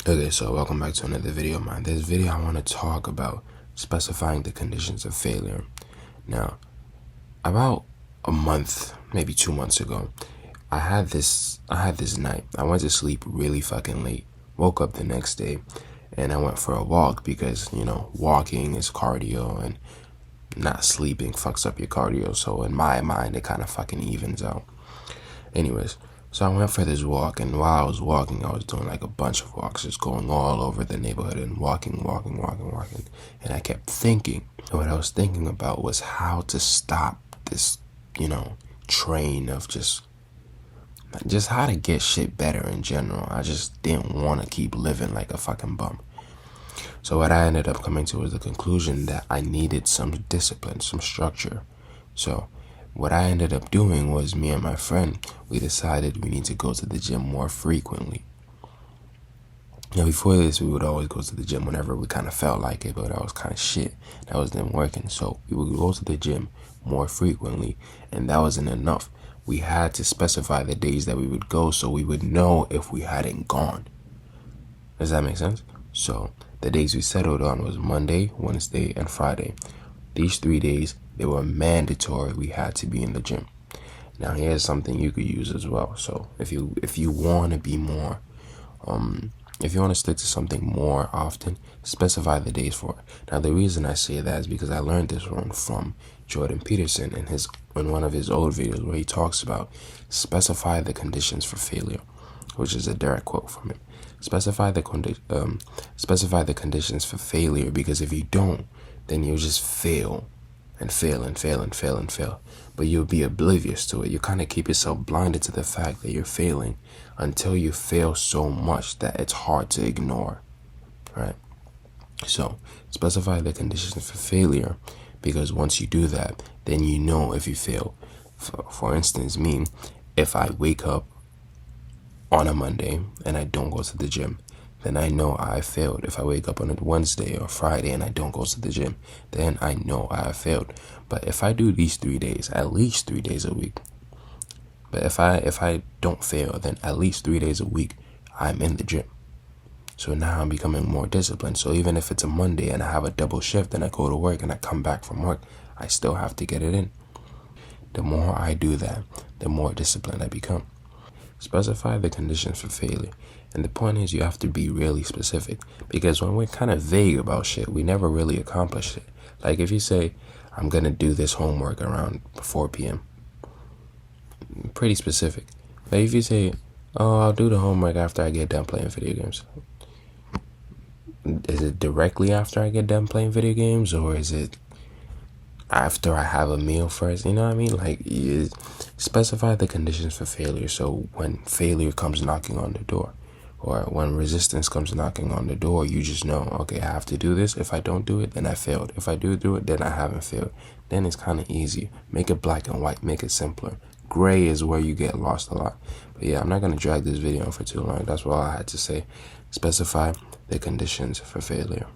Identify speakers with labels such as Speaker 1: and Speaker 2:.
Speaker 1: Okay, so welcome back to another video of mine. This video I want to talk about specifying the conditions of failure. Now, about a month, maybe 2 months ago, I had this night. I went to sleep really fucking late. Woke up the next day and I went for a walk because, walking is cardio and not sleeping fucks up your cardio. So in my mind, it kind of fucking evens out. Anyways, so I went for this walk, and while I was walking, I was doing like a bunch of walks, just going all over the neighborhood and walking. And I kept thinking, and what I was thinking about was how to stop this, train of just how to get shit better in general. I just didn't want to keep living like a fucking bum. So what I ended up coming to was the conclusion that I needed some discipline, some structure. So what I ended up doing was, me and my friend, we decided we need to go to the gym more frequently. Now, before this, we would always go to the gym whenever we kind of felt like it, but that was kind of shit. That wasn't working. So we would go to the gym more frequently, and that wasn't enough. We had to specify the days that we would go so we would know if we hadn't gone. Does that make sense? So the days we settled on was Monday, Wednesday, and Friday. These 3 days, they were mandatory. We had to be in the gym. Now, here's something you could use as well. So if you want to be more, if you want to stick to something more often, specify the days for it. Now, the reason I say that is because I learned this one from Jordan Peterson in one of his old videos where he talks about specify the conditions for failure, which is a direct quote from him. Specify the conditions for failure, because if you don't, then you'll just fail and fail. But you'll be oblivious to it. You kind of keep yourself blinded to the fact that you're failing until you fail so much that it's hard to ignore, right? So specify the conditions for failure, because once you do that, then you know if you fail. For instance, me, if I wake up on a Monday and I don't go to the gym, then I know I failed. If I wake up on a Wednesday or Friday and I don't go to the gym, then I know I have failed. But if I do these 3 days, at least 3 days a week, but if I don't fail, then at least 3 days a week, I'm in the gym. So now I'm becoming more disciplined. So even if it's a Monday and I have a double shift and I go to work and I come back from work, I still have to get it in. The more I do that, the more disciplined I become. Specify the conditions for failure. And the point is, you have to be really specific, because when we're kind of vague about shit, we never really accomplish it. Like if you say, I'm going to do this homework around 4 p.m., pretty specific. But if you say, oh, I'll do the homework after I get done playing video games, is it directly after I get done playing video games, or is it after I have a meal first? You know what I mean? Like, you specify the conditions for failure. So when failure comes knocking on the door, or when resistance comes knocking on the door, you just know, okay, I have to do this. If I don't do it, then I failed. If I do it, then I haven't failed. Then it's kind of easy. Make it black and white. Make it simpler. Gray is where you get lost a lot. But yeah, I'm not going to drag this video on for too long. That's all I had to say. Specify the conditions for failure.